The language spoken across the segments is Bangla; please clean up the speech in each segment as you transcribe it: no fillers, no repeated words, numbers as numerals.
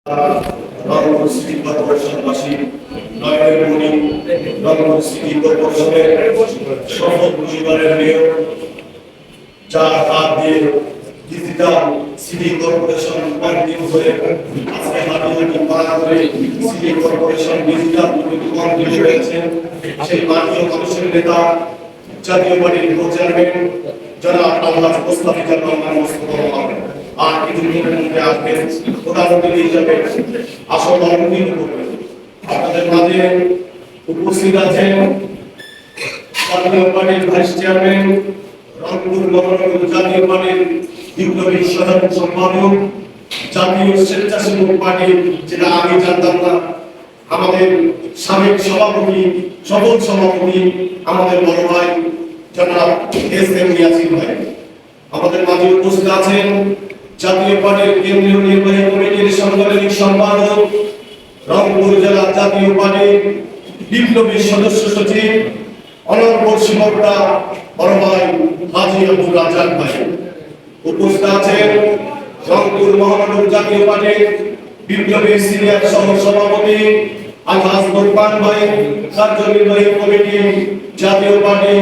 রংপুর সিটি কর্পোরেশনবাসী নয়নমণি রংপুর সিটি কর্পোরেশনের শপথ পরিবারের মেয়র যার হাত দিয়ে ডিজিটাল সিটি কর্পোরেশন কন্টিনিউ হয়ে আজকে হাঁটি পাড়া করে সিটি কর্পোরেশন ডিজিটাল কন্টিনিউ হয়েছেন সেই মাননীয় মানুষের নেতা জাতীয় পার্টির চেয়ারম্যান জনাব আল্লাহ মুস্তাফিজুর রহমান মুস্তফা আর কিছুদিনের মধ্যে আসবেন প্রধান অতিথি হিসেবে আসল অনুমোদিত করবেন। আপনাদের মাঝে উপস্থিত আছেন জাতীয় পার্টির ভাইস চেয়ারম্যান রংপুর মহানগর জাতীয় পার্টির বিপ্লবী সাধারণ সম্পাদক জাতীয় স্বেচ্ছাসেবক পার্টি, যেটা আমি জানতাম না, আমাদের সাবেক সভাপতি সফল সভাপতি আমাদের বড় ভাই জনাব এস এম ইয়াসিন ভাই। আমাদের মাঝে উপস্থিত আছেন জাতীয় পার্টির কেন্দ্রীয় নির্বাহী কমিটির সাংগঠনিক সম্পাদক রংপুর জেলা জাতীয় পার্টির বিপ্লবী সদস্য সচিব অনর্বর শিবকটা বড় ভাই হাজী আব্দুল রাজ্জাক ভাই। উপস্থিত আছেন রংপুর মহানগর জাতীয় পার্টির বিপ্লবী সিনিয়র সহ সভাপতি আলহাজ বোরকান ভাই, কার্যনির্বাহী কমিটি জাতীয় পার্টি।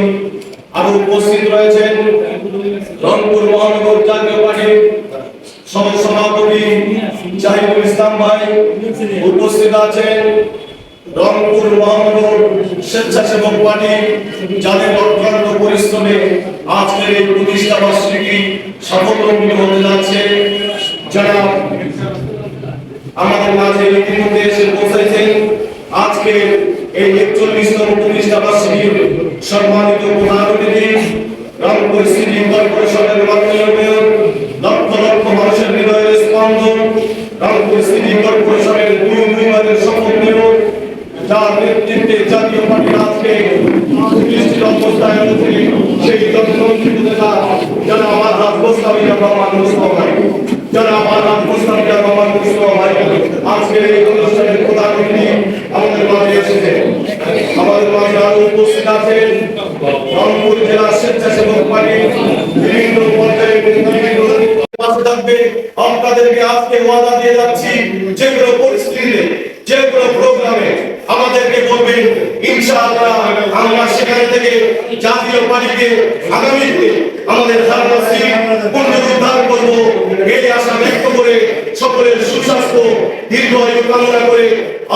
আরো উপস্থিত রয়েছেন রংপুর মহানগর জাতীয় পার্টির সহ সভাপতি জাহিদুল ইসলাম ভাই। উপস্থিত আছেন রংপুর মহানগর স্বেচ্ছাসেবক পার্টি, যাদের অক্লান্ত পরিশ্রমে আজকের এই প্রতিষ্ঠা বার্ষিকী সাফল্যমণ্ডিত হতে যাচ্ছে। যারা আমাদের মাঝে ইতিমধ্যে এসে পৌঁছেছেন আজকে এই 41তম প্রতিষ্ঠা বার্ষিকীর সম্মানিত প্রধান অতিথি রংপুর সিটি কর্পোরেশনের মাননীয় মেয়র, লক্ষ লক্ষ মানুষের হৃদয়ের স্পন্দন, রংপুর সিটি কর্পোরেশনের দুইবারের শপথ মেয়র, যার নেতৃত্বে জাতীয় পার্টি আজকে প্রতিষ্ঠিত অবস্থায় রয়েছে, সেই জনপ্রিয় নেতা জনাব আলহাজ মুস্তাফিজুর রহমান মুস্তফা ভাই। জনাব আলহাজ মুস্তাফিজুর রহমান মুস্তফা ভাই আজকের এই অনুষ্ঠানের প্রধান অতিথি আমাদের মাঝে এসেছে। আমাদের মাঝে আরো উপস্থিত আছেন রংপুর জেলা স্বেচ্ছাসেবক পার্টির বিভিন্ন পর্যায়ের পাশে থাকবে। আপনাদেরকে আজকে ওয়াদা দিয়ে যাচ্ছি, যেগুলো পরিস্থিতিতে যেগুলো প্রোগ্রামে আমাদেরকে বলবেন, ইনশাআল্লাহ আমরা সেখান থেকে জাতীয় পার্টিকে আগামীতে আমাদের ধারণা পুনরুদ্ধার করব। এই আশা ব্যক্ত করে সকলের সুস্বাস্থ্য দীর্ঘায়ু কামনা করে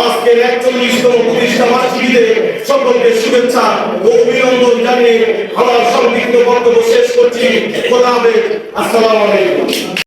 আজকের 41তম প্রতিষ্ঠা বার্ষিকীতে সকলকে শুভেচ্ছা ও অভিনন্দন জানিয়ে আমার সংক্ষিপ্ত বক্তব্য শেষ করছি। খোদা হাফেজ। আসসালামু আলাইকুম।